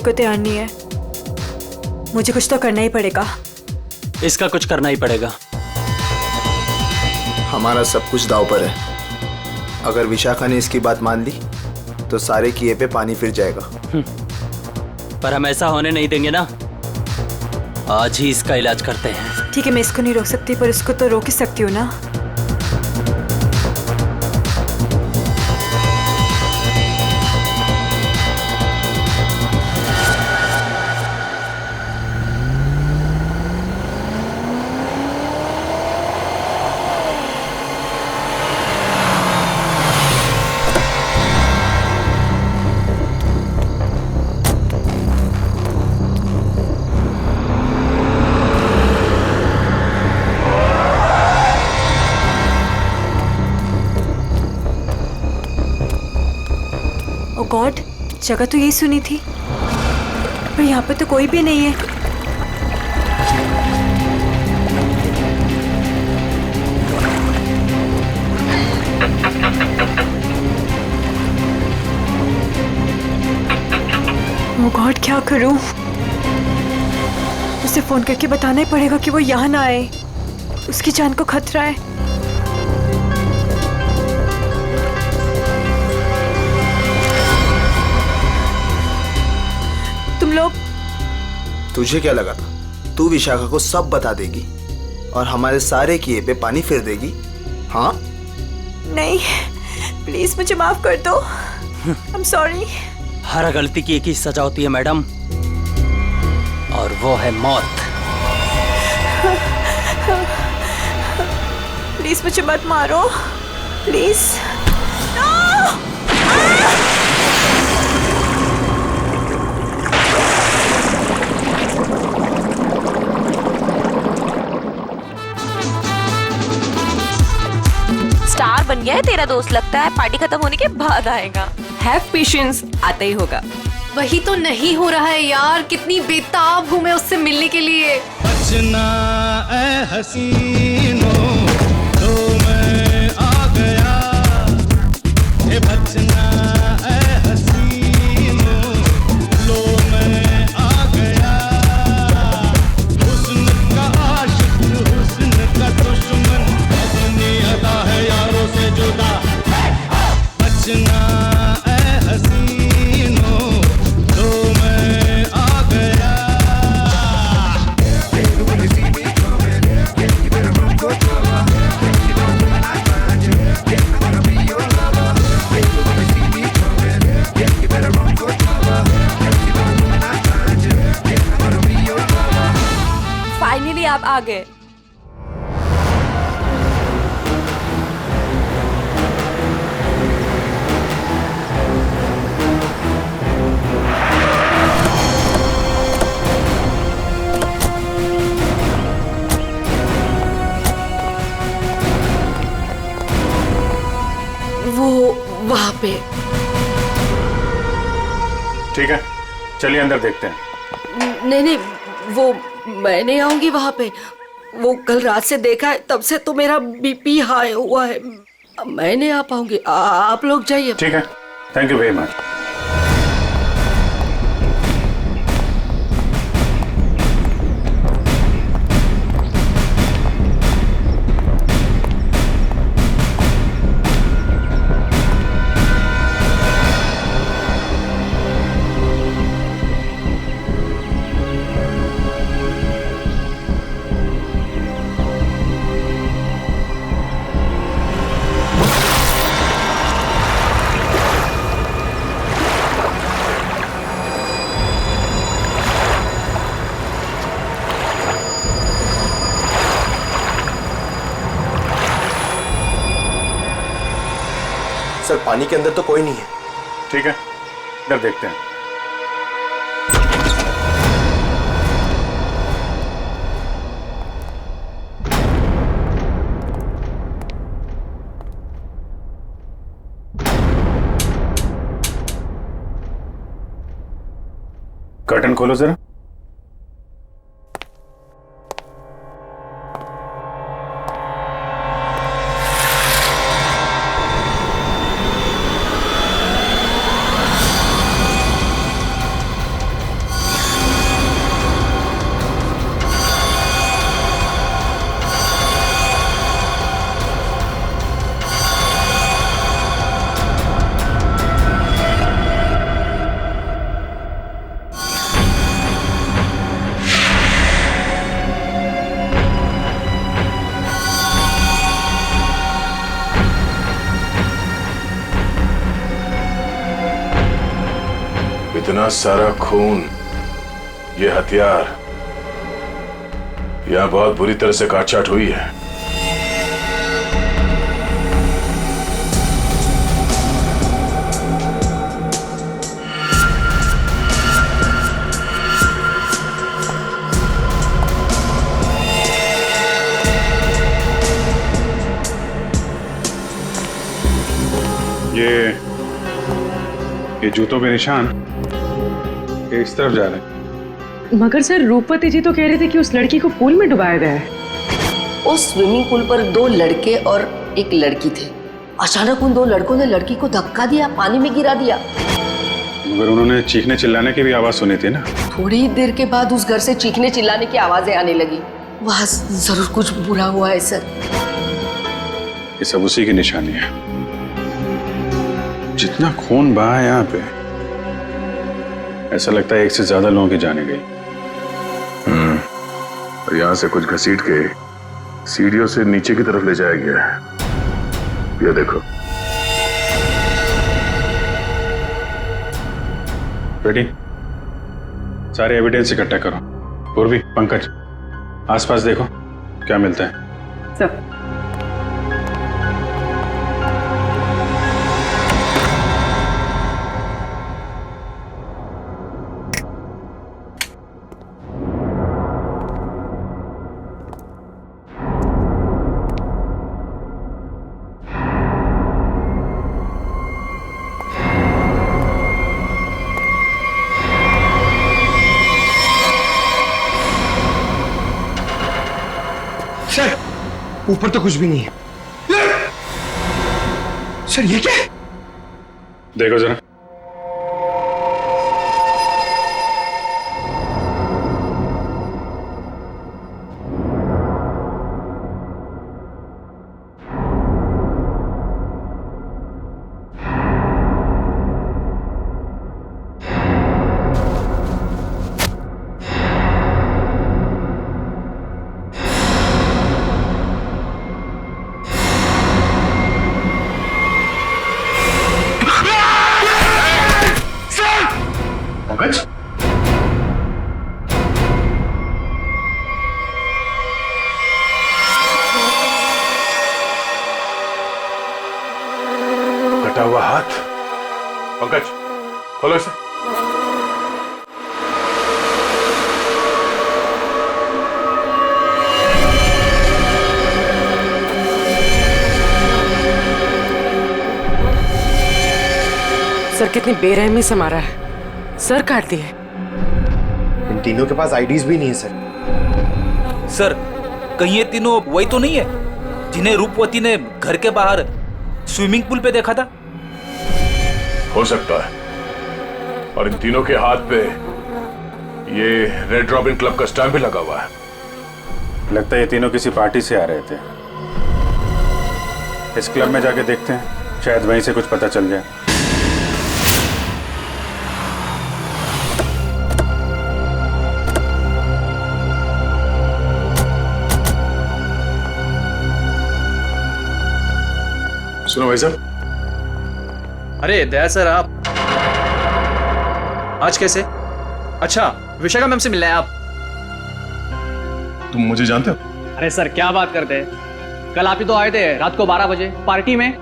को तैयार नहीं है। मुझे कुछ तो करना ही पड़ेगा। इसका कुछ करना ही पड़ेगा। हमारा सब कुछ दांव पर है। अगर विशाखा ने इसकी बात मान ली तो सारे किए पे पानी फिर जाएगा। पर हम ऐसा होने नहीं देंगे ना। आज ही इसका इलाज करते हैं। ठीक है, मैं इसको नहीं रोक सकती पर उसको तो रोक ही सकती हूँ ना। ओ गॉड, जगह तो यही सुनी थी पर यहाँ पे तो कोई भी नहीं है। ओ गॉड, क्या करूं? उसे फोन करके बताना ही पड़ेगा कि वो यहाँ ना आए। उसकी जान को खतरा है। तुम लोग, तुझे क्या लगा था तू विशाखा को सब बता देगी और हमारे सारे किए पे पानी फिर देगी? हाँ? नहीं, प्लीज मुझे माफ कर दो। I am sorry. हर गलती की एक ही सजा होती है मैडम, और वो है मौत। प्लीज मुझे मत मारो, प्लीज। स्टार बन गया है तेरा दोस्त, लगता है पार्टी खत्म होने के बाद आएगा। हैव पेशेंस, आता ही होगा। वही तो नहीं हो रहा है यार, कितनी बेताब हूँ मैं उससे मिलने के लिए। बचना ऐ हसीनो, तो मैं आ गया। ये बचना ऐ हसीनो, लो मैं आ गया। हुस्न का आशिक, हुस्न का दुश्मन, अपनी अदा है यारों से जुदा। बचना ऐ हसीनो, तो मैं आ गया। फाइनली आप आ गए। वो वहाँ पे। ठीक है, चलिए अंदर देखते हैं। नहीं नहीं, वो मैं नहीं आऊंगी वहाँ पे। वो कल रात से देखा है, तब से तो मेरा बीपी हाई हुआ है। मैं नहीं आ पाऊंगी, आप लोग जाइए। ठीक है, thank you very much. Sir, पानी के अंदर तो कोई नहीं है। ठीक है, इधर देखते हैं। कर्टन खोलो जरा। इतना सारा खून, ये हथियार, यहां बहुत बुरी तरह से काटछाट हुई है। ये जूतों के निशान ये इस तरफ जा रहे हैं। मगर सर रूपवती जी तो कह रहे थे कि उस लड़की को पूल में डुबाया गया है। उस स्विमिंग पूल पर 2 लड़के और एक लड़की थे। अचानक उन 2 लड़कों ने लड़की को धक्का दिया, पानी में गिरा दिया। मगर उन्होंने चीखने चिल्लाने की भी आवाज सुनी थी ना। थोड़ी देर के बाद उस घर से चीखने चिल्लाने की आवाजें आने लगी। वहां जरूर कुछ बुरा हुआ है सर। ये सब उसी की निशानी है। जितना खून बहा है यहाँ पे, ऐसा लगता है एक से ज्यादा लोगों की जाने गई। और यहाँ से कुछ घसीट के सीढ़ियों से नीचे की तरफ ले जाया गया है। ये देखो। रेडी? सारे एविडेंस इकट्ठा करो। पूर्वी, पंकज, आसपास देखो क्या मिलता है। सर सर ऊपर तो कुछ भी नहीं है। सर ये क्या है? देखो जरा। पंकज, कटा हुआ हाथ। पंकज, खोलो इसे। सर कितनी बेरहमी से मारा है। सर काट दिए। इन तीनों के पास आईडीज भी नहीं है सर। सर कहीं ये तीनों वही तो नहीं है जिन्हें रूपवती ने घर के बाहर स्विमिंग पूल पे देखा था? हो सकता है। और इन तीनों के हाथ पे ये रेड रॉबिन क्लब का स्टैम्प भी लगा हुआ है। लगता है ये तीनों किसी पार्टी से आ रहे थे। इस क्लब में जाके देखते हैं, शायद वहीं से कुछ पता चल जाए। सुनो भाई साहब। अरे दया सर, आप आज कैसे? अच्छा, विशाखा मैम से मिलना है आप? तुम मुझे जानते हो? अरे सर क्या बात करते हैं, कल आप ही तो आए थे रात को 12 बजे पार्टी में।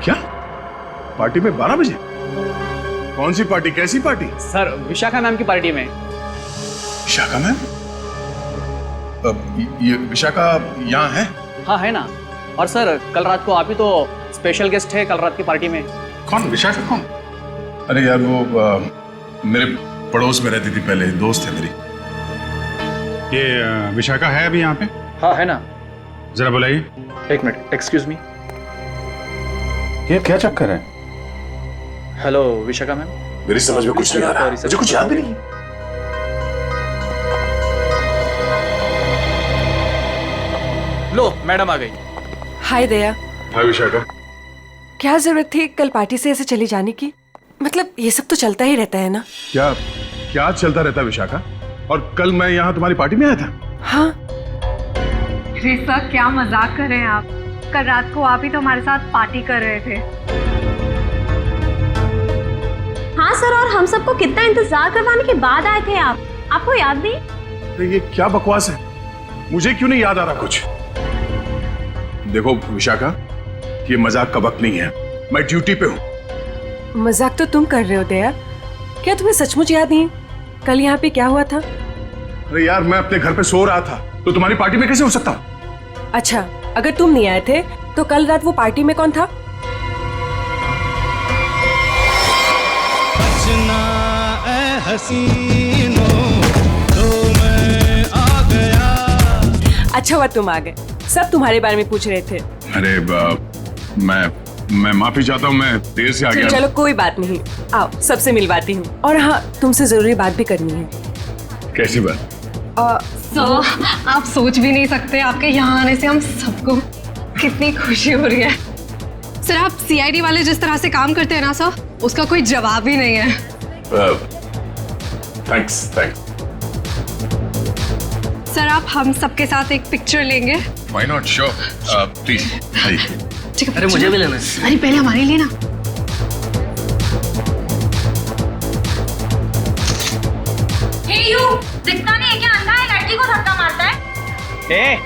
क्या पार्टी में 12 बजे? कौन सी पार्टी, कैसी पार्टी? सर विशाखा मैम की पार्टी में। विशाखा मैम? ये विशाखा यहाँ है? हाँ है ना। और सर कल रात को आप ही तो स्पेशल गेस्ट है कल रात की पार्टी में। कौन? विशाखा कौन? अरे यार वो मेरे पड़ोस में रहती थी पहले, दोस्त है मेरी। ये विशाखा है अभी यहाँ पे? हाँ है ना। जरा बुलाइए। एक मिनट, एक्सक्यूज मी। ये क्या चक्कर है? Hello Vishakha ma'am. मेरी समझ में कुछ नहीं आ रहा, मुझे कुछ याद भी नहीं। लो मैडम आ गई। हाय दया। हाय विशाखा। क्या जरूरत थी कल पार्टी से ऐसे चली जाने की? मतलब ये सब तो चलता ही रहता है ना। क्या क्या चलता रहता है विशाखा? और कल मैं यहाँ तुम्हारी पार्टी में आया था। हाँ। अरे सर क्या मजाक कर रहे हैं आप? कल रात को आप ही तो हमारे साथ पार्टी कर रहे थे। हाँ सर, और हम सबको कितना इंतजार करवाने के बाद आए थे आप, आपको याद नहीं? तो ये क्या बकवास है? मुझे क्यों नहीं याद आ रहा कुछ? देखो विशाखा, ये मजाक का वक्त नहीं है, मैं ड्यूटी पे हूँ। मजाक तो तुम कर रहे हो दया, क्या तुम्हें सचमुच याद नहीं? कल यहाँ पे क्या हुआ था? अरे यार, मैं अपने घर पे सो रहा था, तो तुम्हारी पार्टी में कैसे हो सकता? अच्छा, अगर तुम नहीं आए थे तो कल रात वो पार्टी में कौन था? अच्छा हुआ तुम आ गए, सब तुम्हारे बारे में पूछ रहे थे। अरे मैं माफी चाहता हूँ, मैं देर से आ गया। चलो कोई बात नहीं, आओ सबसे मिलवाती हूँ। और हाँ, तुमसे जरूरी बात भी करनी है। कैसी बात? सर, आप सोच भी नहीं सकते आपके यहाँ आने से हम सबको कितनी खुशी हो रही है। सर, आप सीआईडी वाले जिस तरह से काम करते हैं ना सर, उसका कोई जवाब ही नहीं है। थैंक्स। सर, आप हम सबके साथ एक पिक्चर लेंगे? Why not? Sure. Please. ठीक है। अरे मुझे भी लेना है। अरे पहले हमारे लिए ना। दिखता नहीं है क्या? अंधा है, लड़की को धक्का मारता है। ए,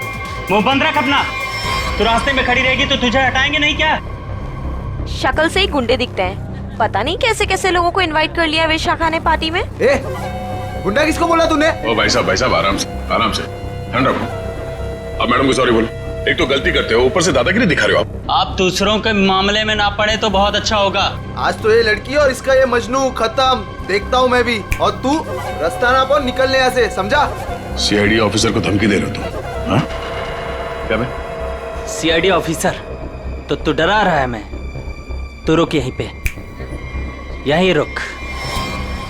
मुंह बंद रख अपना। तू रास्ते में खड़ी रहेगी तो तुझे हटाएंगे नहीं क्या? शक्ल से ही गुंडे दिखते हैं, पता नहीं कैसे कैसे लोगों को इनवाइट कर लिया विशाखा ने पार्टी में। गुंडा किसको बोला तूने? ओ भाई साहब आराम से ठंड रखो। अब मैडम को सॉरी बोलो। एक तो गलती करते हो, ऊपर से दादागिरी दिखा रहे हो आप। आप दूसरों के मामले में ना पड़े तो बहुत अच्छा होगा। आज तो ये लड़की और इसका ये मजनू खत्म, देखता हूँ मैं भी। और तू रास्ता ना पाओ, निकलने यहाँ से, समझा? सीआईडी ऑफिसर को धमकी दे रहे हो तुम? हाँ? क्या बे? CID officer? तो तू डरा रहा है? मैं तू रुक यहीं पे, यहीं रुक।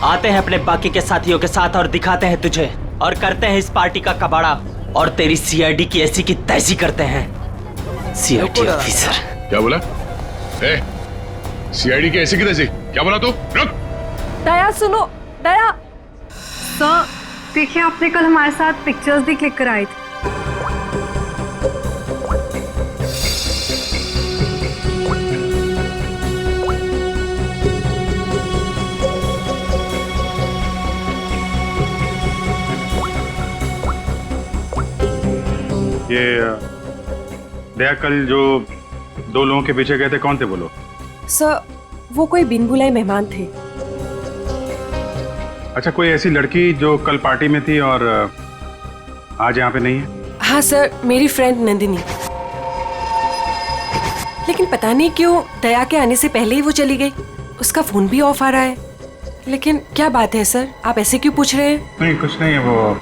आते हैं अपने बाकी के साथियों के साथ और दिखाते हैं तुझे, और करते हैं इस पार्टी का कबाड़ा, और तेरी सीआईडी की ऐसी की तैसी करते हैं। सीआईडी ऑफिसर क्या बोला? सीआईडी की ऐसी की तैसी क्या बोला तू? रुक। दया सुनो, दया। सर, देखिए आपने कल हमारे साथ पिक्चर्स भी क्लिक कराई थी। ये दया, कल जो 2 लोगों के पीछे गए थे, कौन थे वो लोग? सर, वो कोई बिन बुलाए मेहमान थे। अच्छा, कोई ऐसी लड़की जो कल पार्टी में थी और आज यहाँ पे नहीं है? हाँ सर, मेरी फ्रेंड नंदिनी। लेकिन पता नहीं क्यों दया के आने से पहले ही वो चली गई। उसका फोन भी ऑफ आ रहा है। लेकिन क्या बात है सर, आप ऐसे क्यों पूछ रहे हैं? नहीं, कुछ नहीं है। वो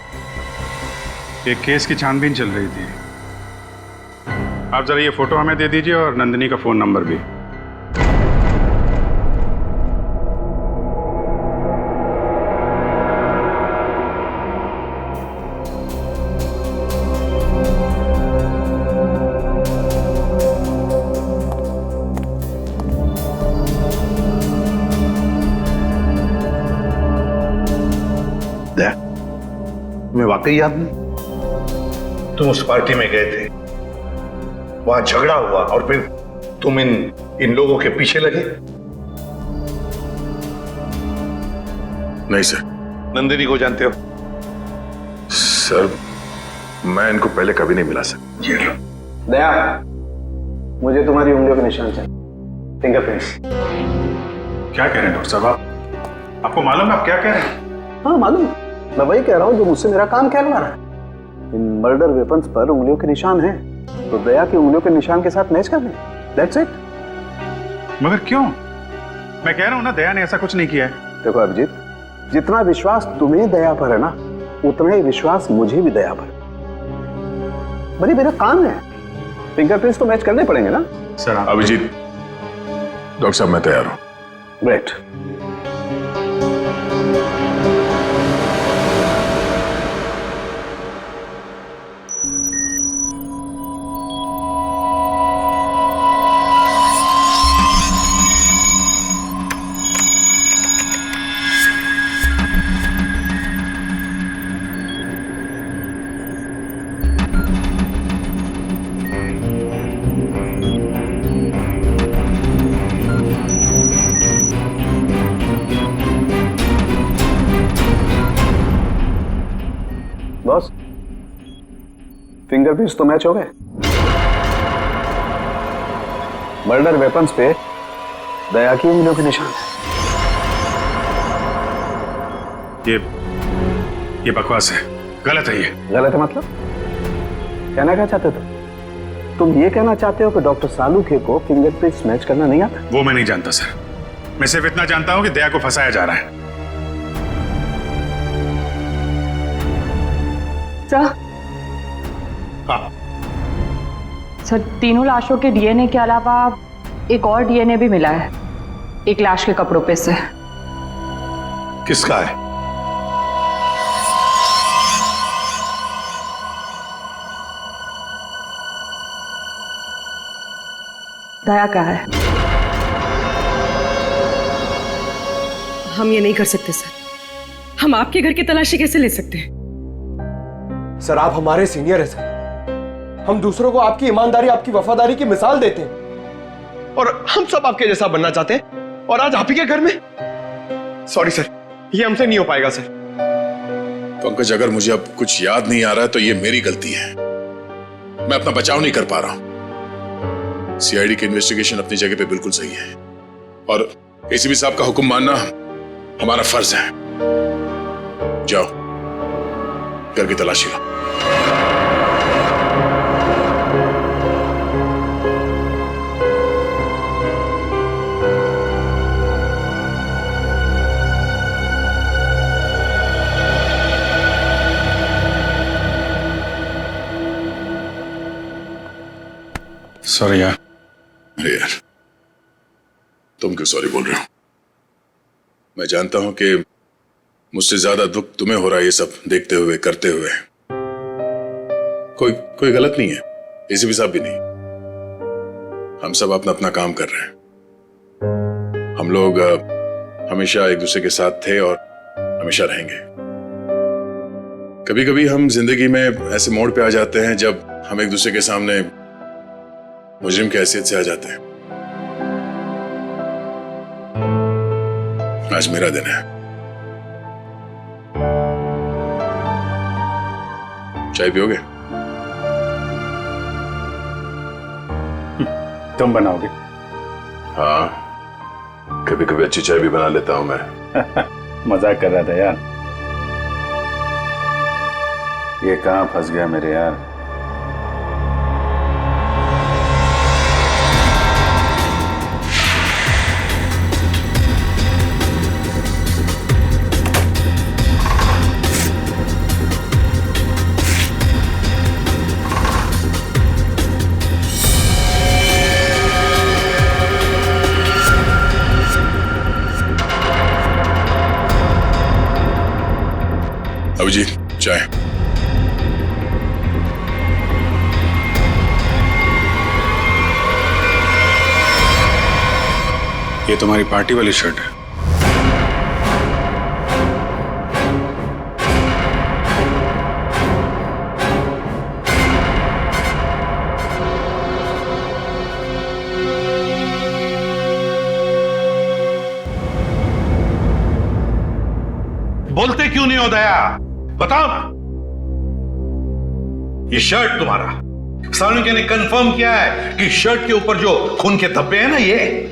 एक केस की छानबीन चल रही थी। आप जरा ये फोटो हमें दे दीजिए और नंदिनी का फोन नंबर भी। तुम्हें वाकई याद नहीं? तुम उस पार्टी में गए थे, वहां झगड़ा हुआ और फिर तुम इन लोगों के पीछे लगे? नहीं सर। नंदिनी को जानते हो? सर, मैं इनको पहले कभी नहीं मिला सर। ये लो। दया, मुझे तुम्हारी उंगलियों के निशान चाहिए, फिंगरप्रिंट्स। क्या कह रहे हैं डॉक्टर साहब आप? आपको मालूम है आप क्या कह रहे हैं? हाँ मालूम, मैं वही कह रहा हूँ जो मुझसे मेरा काम कहलवा रहा है। इन मर्डर वेपन्स पर उंगलियों के निशान हैं, तो दया की उंगलियों के निशान के साथ मैच कर दें। That's it. मगर क्यों? मैं कह रहा हूँ ना, दया ने ऐसा कुछ नहीं किया है। देखो अभिजीत, जितना विश्वास तुम्हें दया पर है ना, उतना ही विश्वास मुझे भी दया पर। भाई मेरा काम है, फिंगरप्रिंट्स तो मैच करने पड़ेंगे ना सर। अभिजीत, डॉक्टर साहब मैं तैयार हूँ। ग्रेट। बॉस, फिंगरप्रिंट्स तो मैच हो गए। मर्डर वेपन्स पे दया की उंगलियों के निशान है। ये बकवास है, गलत है। ये गलत है मतलब? कहना क्या चाहते हो तुम? ये कहना चाहते हो कि डॉक्टर सालूखे को फिंगरप्रिंट्स मैच करना नहीं आता? वो मैं नहीं जानता सर। मैं सिर्फ इतना जानता हूं कि दया को फंसाया जा रहा है। सर, हाँ सर, तीनों लाशों के डीएनए के अलावा एक और डीएनए भी मिला है, एक लाश के कपड़ों पे से। किसका है? दया का है। हम ये नहीं कर सकते सर। हम आपके घर की तलाशी कैसे ले सकते हैं? सर, आप हमारे सीनियर हैं सर। हम दूसरों को आपकी ईमानदारी, आपकी वफादारी की मिसाल देते हैं, और हम सब आपके जैसा बनना चाहते हैं, और आज आप ही के घर में। सॉरी सर, ये हमसे नहीं हो पाएगा सर। पंकज, अगर मुझे अब कुछ याद नहीं आ रहा है तो ये मेरी गलती है। मैं अपना बचाव नहीं कर पा रहा हूं। सीआईडी की इन्वेस्टिगेशन अपनी जगह पे बिल्कुल सही है, और एसीपी साहब का हुक्म मानना हमारा फर्ज है। जाओ, घर की तलाशी लो। सॉरी यार। अरे यार, तुम क्यों सॉरी बोल रहे हो? मैं जानता हूं कि मुझसे ज्यादा दुख तुम्हें हो रहा है ये सब देखते हुए, करते हुए। कोई गलत नहीं है, एसीपी साहब भी नहीं। हम सब अपना अपना काम कर रहे हैं। हम लोग हमेशा एक दूसरे के साथ थे और हमेशा रहेंगे। कभी कभी हम जिंदगी में ऐसे मोड़ पे आ जाते हैं जब हम एक दूसरे के सामने मुजरिम की हैसियत से आ जाते हैं। आज मेरा दिन है। चाय पियोगे? तुम बनाओगे? हाँ, कभी कभी अच्छी चाय भी बना लेता हूं मैं। मजाक कर रहा था यार। ये कहां फंस गया मेरे यार। अभिजीत, चाय। ये तुम्हारी पार्टी वाली शर्ट है। बोलते क्यों नहीं हो दया? बताओ ना। ये शर्ट तुम्हारा, सालूखे ने कंफर्म किया है कि शर्ट के ऊपर जो खून के धब्बे हैं ना, ये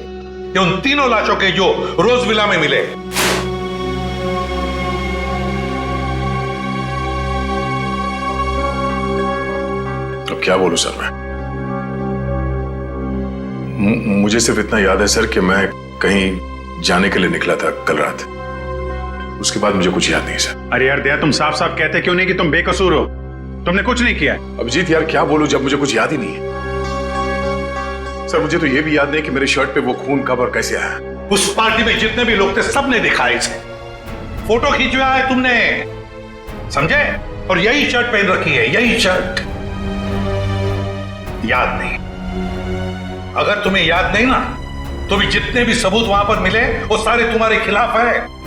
उन तीनों लाशों के जो रोज विला में मिले। अब क्या बोलूं सर मैं? मुझे सिर्फ इतना याद है सर कि मैं कहीं जाने के लिए निकला था कल रात। उसके बाद मुझे कुछ याद नहीं सर। अरे यार दया, तुम साफ साफ कहते क्यों नहीं कि तुम बेकसूर हो? तुमने कुछ नहीं किया है। अभिजीत यार, क्या बोलूं जब मुझे कुछ याद ही नहीं है। सर, मुझे तो ये भी याद नहीं कि मेरे शर्ट पे वो खून कब और कैसे आया। उस पार्टी में जितने भी लोग थे सबने दिखा इसे। फोटो खींचवाया है तुमने, समझे? और यही शर्ट पहन रखी है, यही शर्ट। याद नहीं? अगर तुम्हें याद नहीं ना, तो भी जितने भी सबूत वहां पर मिले वो सारे तुम्हारे खिलाफ है।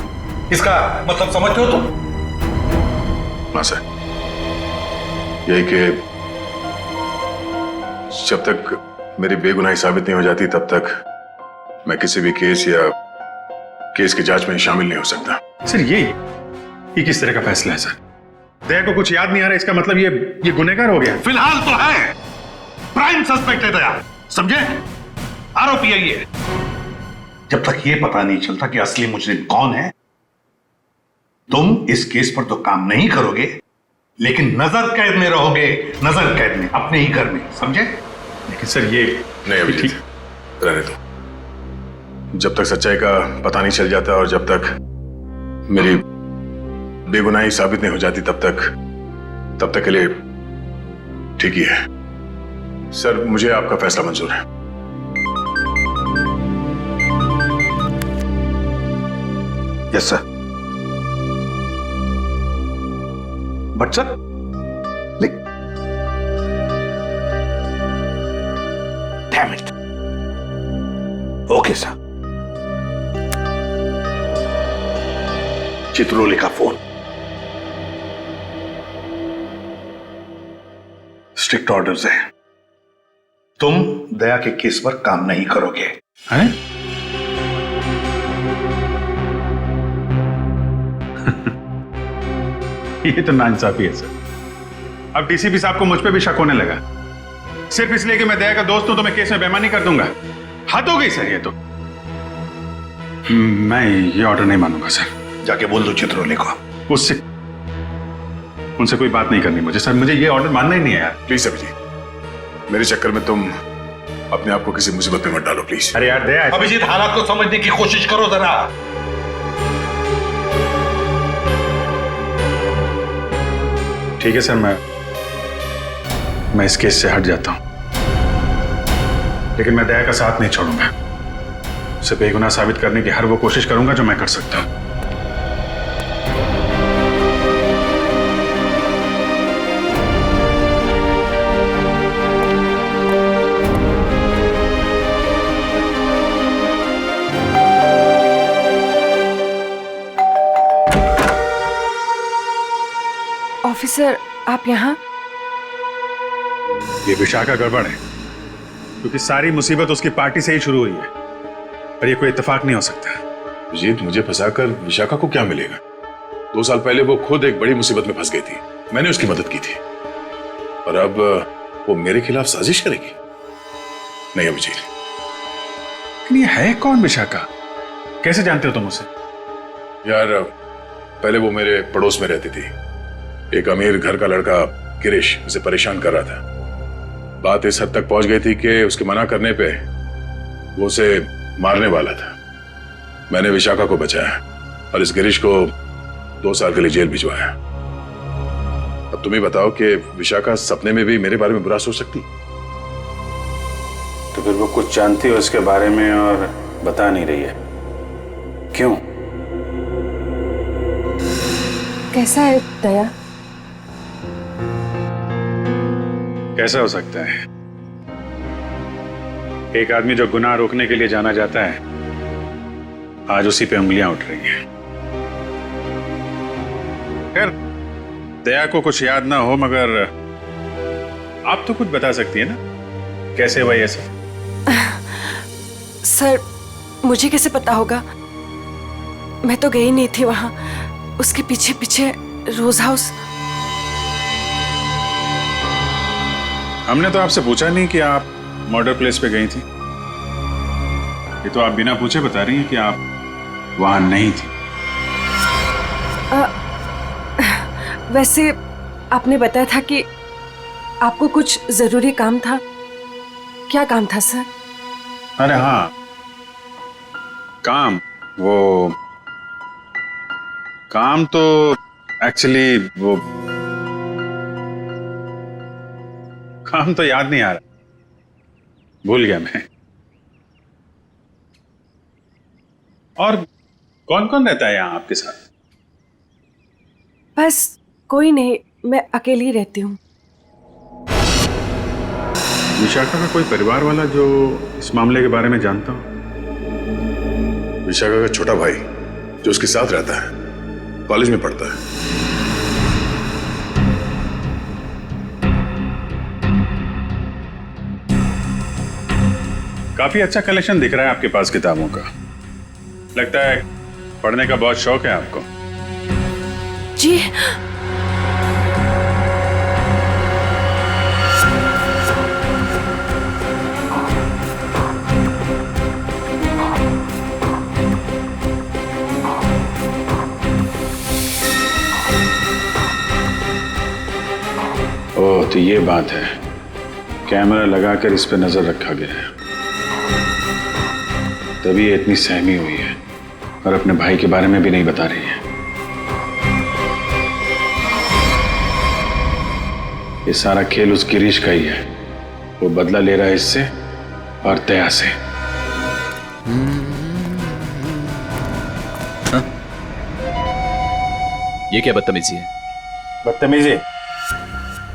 इसका मतलब समझते हो तुम? हाँ सर, यही कि जब तक मेरी बेगुनाही साबित नहीं हो जाती तब तक मैं किसी भी केस या केस की जांच में शामिल नहीं हो सकता। सर ये किस तरह का फैसला है सर? दया को कुछ याद नहीं आ रहा, इसका मतलब ये गुनहगार हो गया। फिलहाल तो है, प्राइम सस्पेक्ट है दया, समझे? आरोपी है ये। जब तक ये पता नहीं चलता कि असली मुजरिम कौन है, तुम इस केस पर तो काम नहीं करोगे, लेकिन नजर कैद में रहोगे, नजर कैद में, अपने ही घर में, समझे? लेकिन सर ये नहीं अभिजीत, रहने दो। जब तक सच्चाई का पता नहीं चल जाता और जब तक मेरी बेगुनाही साबित नहीं हो जाती तब तक के लिए ठीक ही है। सर मुझे आपका फैसला मंजूर है। Yes sir. But sir, damn it. Okay sir. Chitrole का फोन। स्ट्रिक्ट ऑर्डर्स है, तुम दया के केस पर काम नहीं करोगे। हैं? ये तो नाइंसाफी है सर। अब डीसीपी साहब को मुझ पे भी शक होने लगा, सिर्फ इसलिए कि मैं दया का दोस्त हूं तो मैं केस में बेईमानी कर दूंगा। हद हो गई सर ये तो। मैं ये ऑर्डर नहीं मानूंगा सर। जाके बोल दो चित्रोले को। उनसे कोई बात नहीं करनी मुझे सर, मुझे ये ऑर्डर मानना ही नहीं है यार। प्लीज अभिजीत, मेरे चक्कर में तुम अपने आप को किसी मुसीबत में मत डालो प्लीज। अरे यार दया, अभिजीत हालात को समझने की कोशिश करो जरा। ठीक है सर, मैं इस केस से हट जाता हूं, लेकिन मैं दया का साथ नहीं छोड़ूंगा। उसे बेगुनाह साबित करने की हर वो कोशिश करूंगा जो मैं कर सकता हूं। ऑफिसर, आप यहाँ? ये विशाखा गड़बड़ है, क्योंकि सारी मुसीबत उसकी पार्टी से ही शुरू हुई है और ये कोई इत्तेफाक नहीं हो सकता। अभिजीत, मुझे फंसाकर विशाखा को क्या मिलेगा? 2 साल पहले वो खुद एक बड़ी मुसीबत में फंस गई थी, मैंने उसकी मदद की थी, और अब वो मेरे खिलाफ साजिश करेगी? नहीं अभिजीत। लेकिन ये है कौन विशाखा? कैसे जानते हो तुम उसे? यार पहले वो मेरे पड़ोस में रहती थी। एक अमीर घर का लड़का गिरीश उसे परेशान कर रहा था। बात इस हद तक पहुंच गई थी कि उसके मना करने पे वो उसे मारने वाला था। मैंने विशाखा को बचाया और इस गिरीश को 2 साल के लिए जेल भिजवाया। अब तुम ही बताओ कि विशाखा सपने में भी मेरे बारे में बुरा सोच सकती? तो फिर वो कुछ जानती है उसके बारे में और बता नहीं रही है, क्यों? कैसा है दया? कैसा हो सकता है? एक आदमी जो गुनाह रोकने के लिए जाना जाता है, आज उसी पे उंगलियां उठ रही हैं। खैर, दया को कुछ याद ना हो, मगर आप तो कुछ बता सकती है ना, कैसे हुआ ये सब? सर, मुझे कैसे पता होगा? मैं तो गई नहीं थी वहां, उसके पीछे पीछे रोज हाउस। हमने तो आपसे पूछा नहीं कि आप मर्डर प्लेस पे गई थी। ये तो आप बिना पूछे बता रही हैं कि आप वहां नहीं थी। वैसे आपने बताया था कि आपको कुछ जरूरी काम था। क्या काम था सर? अरे हाँ, काम तो एक्चुअली वो काम तो याद नहीं आ रहा, भूल गया मैं। और कौन कौन रहता है यहाँ आपके साथ? बस कोई नहीं, मैं अकेली रहती हूँ। विशाखा का कोई परिवार वाला जो इस मामले के बारे में जानता हो? विशाखा का छोटा भाई जो उसके साथ रहता है, कॉलेज में पढ़ता है। काफी अच्छा कलेक्शन दिख रहा है आपके पास किताबों का। लगता है पढ़ने का बहुत शौक है आपको। जी। ओह, तो ये बात है। कैमरा लगाकर इस पे नजर रखा गया है, तभी ये इतनी सहमी हुई है और अपने भाई के बारे में भी नहीं बता रही है। ये सारा खेल उस गिरीश का ही है। वो बदला ले रहा है इससे और दया से। ये क्या बदतमीजी है? बदतमीजी?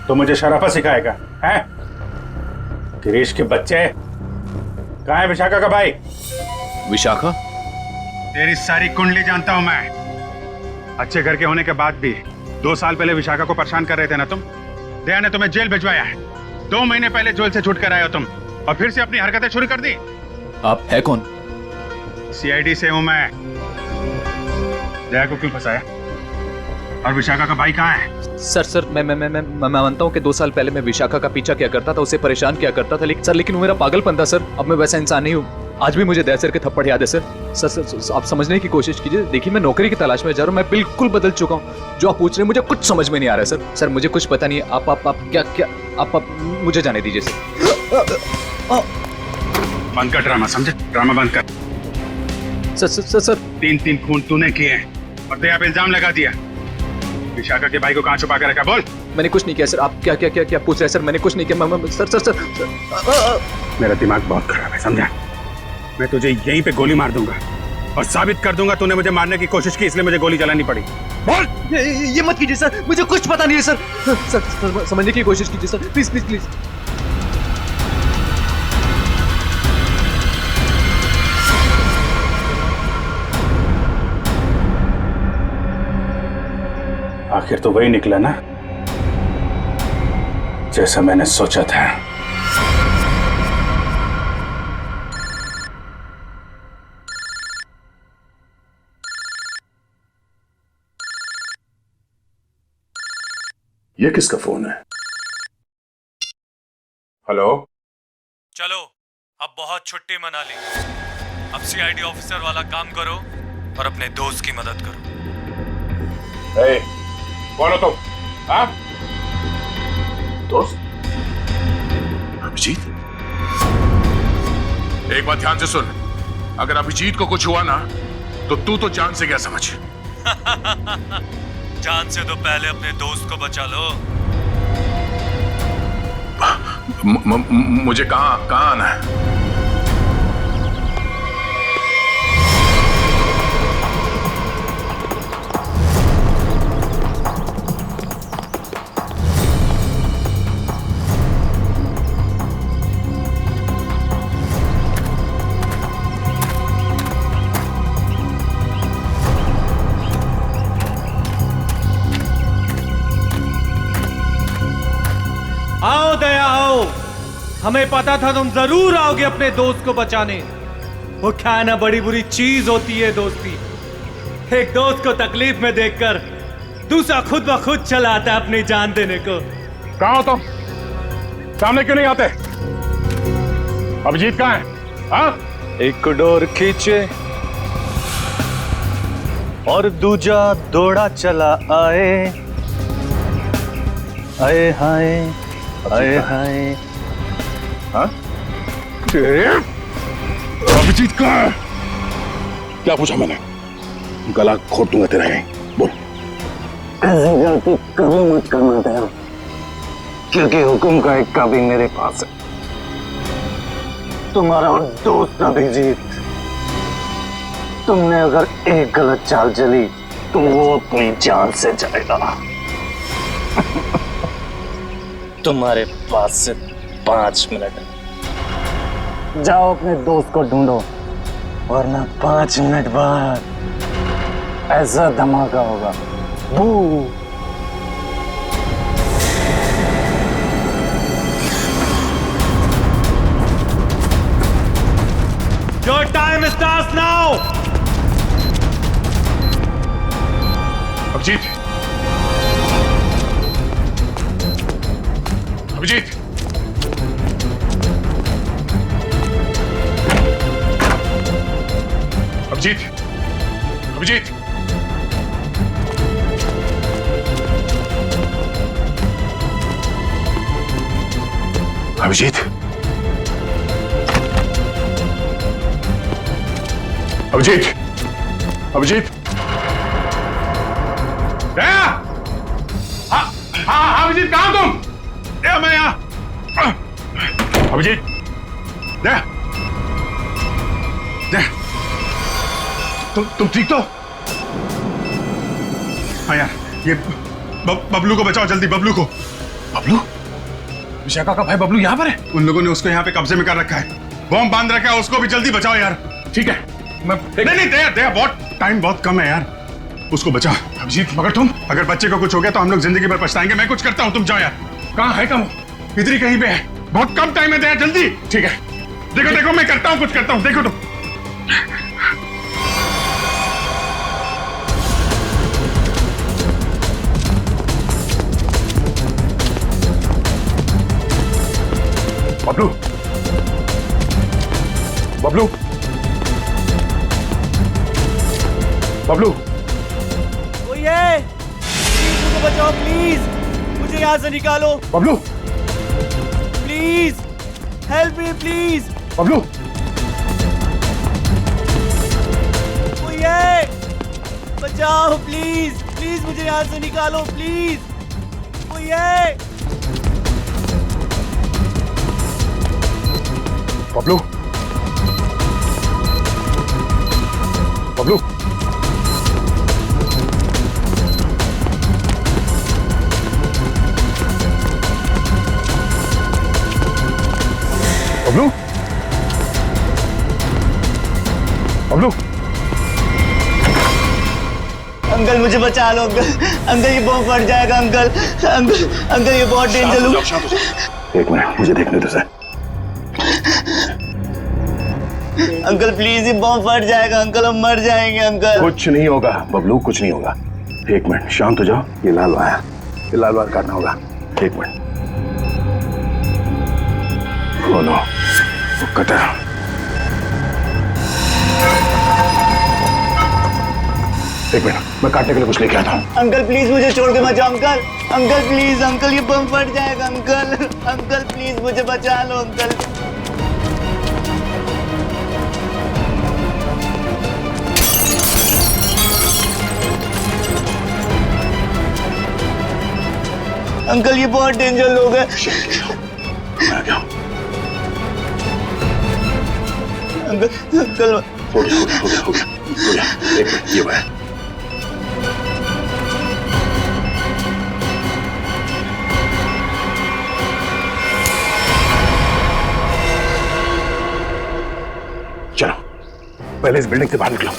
तो मुझे शराफत सिखाएगा हैं? गिरीश के बच्चे। कहाँ है विशाखा का भाई? विशाखा? तेरी सारी कुंडली जानता हूं मैं। अच्छे घर के होने के बाद भी 2 साल पहले विशाखा को परेशान कर रहे थे ना तुम। दया ने तुम्हें जेल भिजवाया है। 2 महीने पहले जेल से छूट कर आए हो तुम और फिर से अपनी हरकतें शुरू कर दी। आप है कौन? सीआईडी से हूं मैं। दया को क्यों फंसाया? और विशाखा का भाई कहाँ है? सर मैं मानता हूँ कि 2 साल पहले मैं विशाखा का पीछा किया करता था, उसे परेशान किया करता था, लेकिन वो मेरा पागलपन था सर। अब मैं वैसा इंसान नहीं हूँ। आज भी मुझे दया सर के थप्पड़ याद है सर। सर आप समझने की कोशिश कीजिए। देखिए, मैं नौकरी की तलाश में जा रहा हूँ। मैं बिल्कुल बदल चुका हूँ। जो आप पूछ रहे हैं मुझे कुछ समझ में नहीं आ रहा है सर। सर मुझे कुछ पता नहीं है। आप क्या आप मुझे जाने दीजिए सर। बंद कर ड्रामा, समझे? ड्रामा बंद कर। सर 3 खून तूने किए हैं और दया पे इल्जाम लगा दिया। विशाखा के भाई को कहाँ छुपा कर रखा? बोल। मैंने कुछ नहीं किया सर। आप क्या पूछ रहे हैं सर? मैंने कुछ नहीं किया। सर मेरा दिमाग बहुत खराब है, समझा? मैं तुझे यहीं पे गोली मार दूंगा और साबित कर दूंगा तूने मुझे मारने की कोशिश की, इसलिए मुझे गोली चलानी पड़ी। बोल। ये मत कीजिए सर, मुझे कुछ पता नहीं है सर। सर समझने की कोशिश कीजिए सर, प्लीज प्लीज प्लीज। आखिर तो वही निकला ना जैसा मैंने सोचा था। ये किसका फोन है? हेलो? चलो, अब बहुत छुट्टी मना ली। अब सीआईडी ऑफिसर वाला काम करो और अपने दोस्त की मदद करो। ए, कौन हो तुम? हाँ? दोस्त? अभिजीत? एक बात ध्यान से सुन, अगर अभिजीत को कुछ हुआ ना तो तू तो जान से गया समझ। जान से तो पहले अपने दोस्त को बचा लो। मुझे कहाँ आना है? आओ दया आओ, हमें पता था तुम जरूर आओगे अपने दोस्त को बचाने। वो क्या ना बड़ी बुरी चीज होती है दोस्ती। एक दोस्त को तकलीफ में देखकर दूसरा खुद ब खुद चला आता है अपनी जान देने को। कहाँ हो तुम? सामने क्यों नहीं आते? अभिजीत कहाँ है? हाँ? एक डोर खींचे और दूजा दौड़ा चला आए। आए हाय आए हाय। हाँ? अभिजीत कहाँ है? क्या पूछा मैंने? गला घोट दूंगा तेरा यहीं। बोल। ऐसी गलती कभी मत करना दया, क्योंकि हुक्म का एक कभी मेरे पास है। तुम्हारा दोस्त अभिजीत, तुमने अगर एक गलत चाल चली तो वो अपनी जान से जाएगा। तुम्हारे पास से 5 मिनट। जाओ अपने दोस्त को ढूंढो, वरना 5 मिनट बाद ऐसा धमाका होगा। बू। Your time starts now. Abhijit, Abhijit, Abhijit, Abhijit, Abhijit, Abhijit, Abhijit, दया! हाँ अभिजीत, कहाँ तुम? दया, मैं यहाँ। अभिजीत, दया, दया, तुम ठीक तो? हाँ यार, ये बबलू को बचाओ जल्दी, बबलू को। बबलू? विशाखा का भाई बबलू यहाँ पर है? उन लोगों ने उसको यहाँ पे कब्जे में कर रखा है, बॉम्ब बांध रखा है, उसको भी जल्दी बचाओ यार। ठीक है, नहीं दया, दया, बहुत टाइम बहुत कम है यार, उसको बचाओ। अभिजीत, मगर तुम, अगर बच्चे को कुछ हो गया तो हम लोग जिंदगी भर पछताएंगे। मैं कुछ करता हूँ, तुम जाओ यार। कहाँ है? कम इधर ही कहीं पे है, बहुत कम टाइम है, दया जल्दी। ठीक है, देखो देखो, मैं करता हूँ, कुछ करता हूँ, देखो तुम। बबलू, बबलू, बबलू, कोई है? प्लीज मुझे बचाओ, प्लीज मुझे यहाँ से निकालो। Bablu, please help me, please. Bablu, कोई है? बचाओ प्लीज, प्लीज मुझे यहाँ से निकालो, प्लीज। कोई है? बबलू, बबलू, बबलू, बबलू, अंकल मुझे बचा लो अंकल, अंकल ये बॉम्ब फट जाएगा अंकल, अंकल अंकल ये बहुत डेंजर है। एक मिनट, मुझे देखने दो सर। अंकल प्लीज ये बॉम्ब फट जाएगा अंकल, हम मर जाएंगे अंकल। कुछ नहीं होगा बबलू, कुछ नहीं होगा। एक मिनट, शांत हो जाओ। ये लाल आया, ये लाल वायर काटना होगा। एक मिनट। ओ नो, वो कटा। एक मिनट, मैं काटने के लिए कुछ लेके आता हूँ। अंकल प्लीज मुझे छोड़ के बचाओ अंकल, अंकल प्लीज अंकल ये बम फट जाएगा अंकल, अंकल प्लीज मुझे बचा लो अंकल। अंकल ये बहुत डेंजर लोग हैं। मैं आ गया। अंकल अंकल हो गया। एक मिनट, ये वायर। चलो पहले इस बिल्डिंग से बाहर निकलो।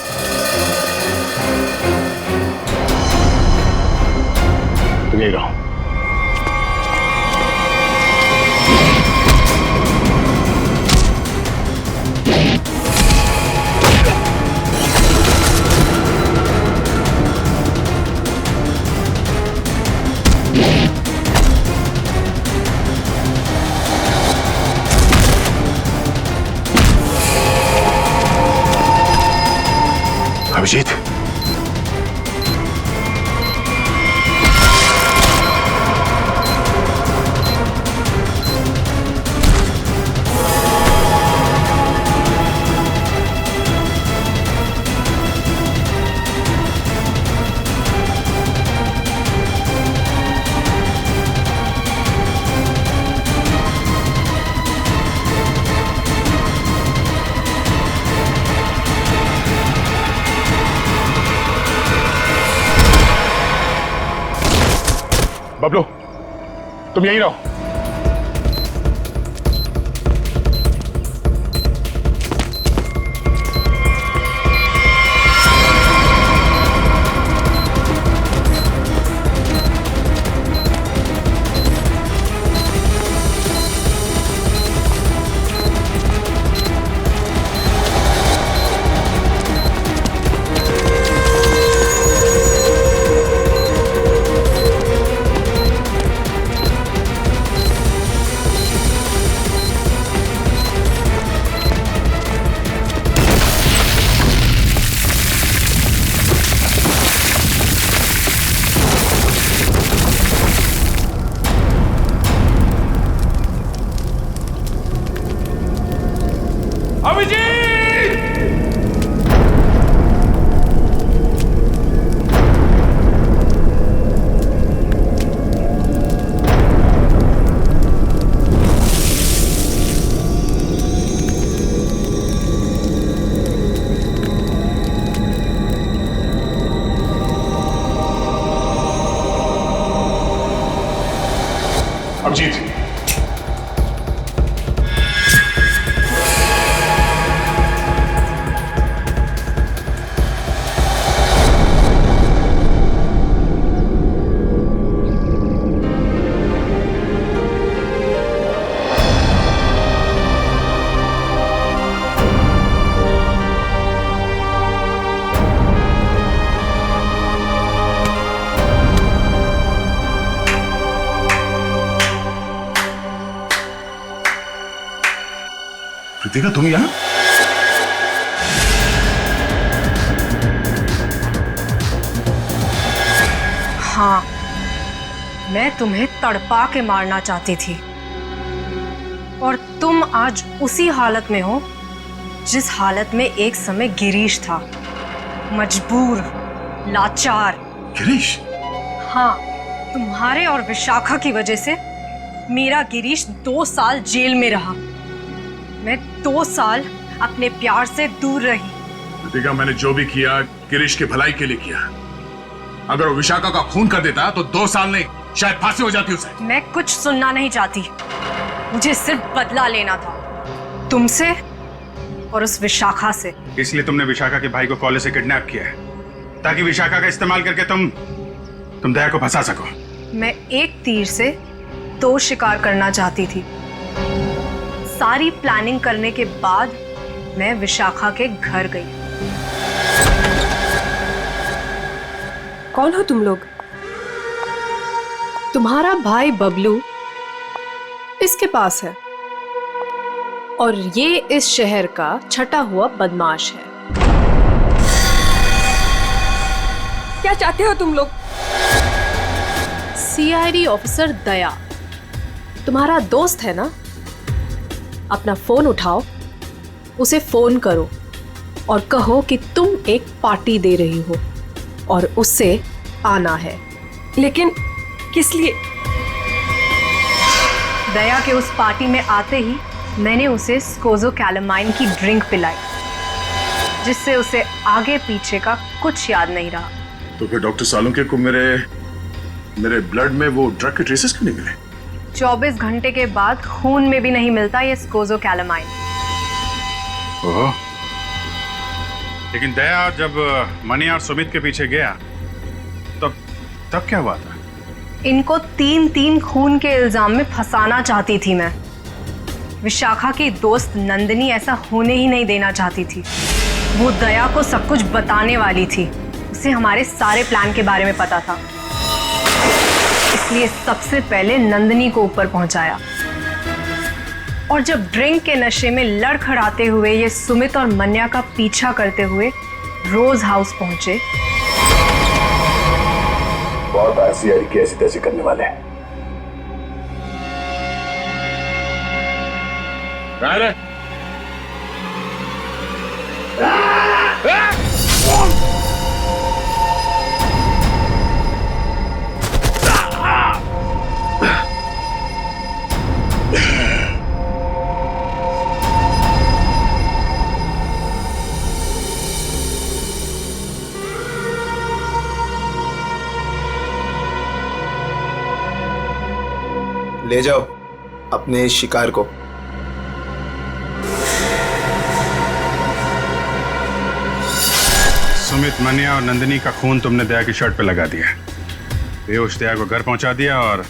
तुम यही रहो। अभिजीत, बबलू, तुम यहीं रहो। अभिजीत, कृतिका तुम यहाँ? हाँ, मैं तुम्हें तड़पा के मारना चाहती थी और तुम आज उसी हालत में हो जिस हालत में एक समय गिरीश था, मजबूर, लाचार। गिरीश? हाँ, तुम्हारे और विशाखा की वजह से मेरा गिरीश 2 साल जेल में रहा। मैं 2 साल अपने प्यार से दूर रही। कृतिका, मैंने जो भी किया गिरीश की भलाई के लिए किया। अगर वो विशाखा का खून कर देता तो 2 साल नहीं, शायद फांसी हो जाती उसे। मैं कुछ सुनना नहीं चाहती, मुझे सिर्फ बदला लेना था, तुमसे और उस विशाखा से। इसलिए तुमने विशाखा के भाई को कॉलेज से किडनैप किया है, ताकि विशाखा का इस्तेमाल करके तुम दया को फंसा सको। मैं एक तीर से 2 शिकार करना चाहती थी। सारी प्लानिंग करने के बाद मैं विशाखा के घर गई। कौन हो तुम लोग? तुम्हारा भाई बबलू इसके पास है और ये इस शहर का छटा हुआ बदमाश है। क्या चाहते हो तुम लोग? सीआईडी ऑफिसर दया तुम्हारा दोस्त है ना? अपना फोन उठाओ, उसे फोन करो और कहो कि तुम एक पार्टी दे रही हो और उससे आना है। लेकिन किस लिए? दया के उस पार्टी में आते ही मैंने उसे स्कोज़ोकैलामाइन की ड्रिंक पिलाई, जिससे उसे आगे पीछे का कुछ याद नहीं रहा। तो फिर डॉक्टर सालुंके को मेरे ब्लड में वो ड्रग के ट्रेसेस क्यों नहीं मिले? 24 घंटे के बाद खून में भी नहीं मिलता ये स्कोज़ोकैलामाइन। ओह, लेकिन दया जब मनी और सुमित के पीछे गया तब क्या हुआ था? इनको 3 खून के इल्जाम में फंसाना चाहती थी मैं। विशाखा की दोस्त नंदिनी ऐसा होने ही नहीं देना चाहती थी। वो दया को सब कुछ बताने वाली थी, उसे हमारे सारे प्लान के बारे में पता था, इसलिए सबसे पहले नंदिनी को ऊपर पहुंचाया। और जब ड्रिंक के नशे में लड़खड़ाते हुए ये सुमित और मन्या का पीछा करते हुए रोज हाउस पहुंचे, बहुत आईसीआई की ऐसी तैसी करने वाले हैं। ले जाओ अपने शिकार को। सुमित, मन्या और नंदिनी का खून तुमने दया की शर्ट पे लगा दिया। बेहोश दया को घर पहुंचा दिया और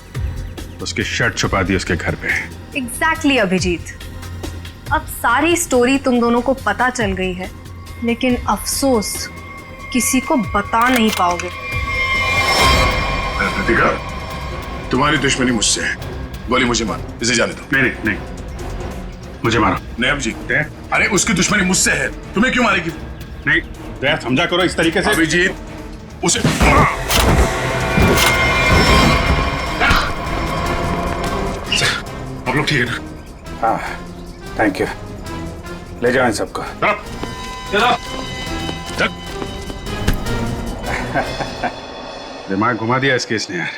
उसकी शर्ट छुपा दी उसके घर पे। एग्जैक्टली अभिजीत, अब सारी स्टोरी तुम दोनों को पता चल गई है, लेकिन अफसोस किसी को बता नहीं पाओगे। कृतिका, तुम्हारी दुश्मनी मुझसे है, गोली मुझे मार, इसे जाने दो। नहीं, मुझे मारो। नहीं अभिजीत, अरे उसकी दुश्मनी मुझसे है, तुम्हें क्यों मारेगी? नहीं दया, समझा करो इस तरीके से। अभिजीत, उसे आप लोग ठीक है ना? हाँ, थैंक यू। ले जाओ इन सबको। दिमाग घुमा दिया इस केस ने यार।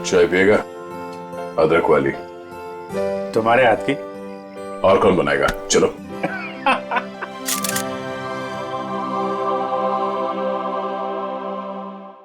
चाय पिएगा? अदरक वाली। तुम्हारे हाथ की। और कौन बनाएगा? चलो।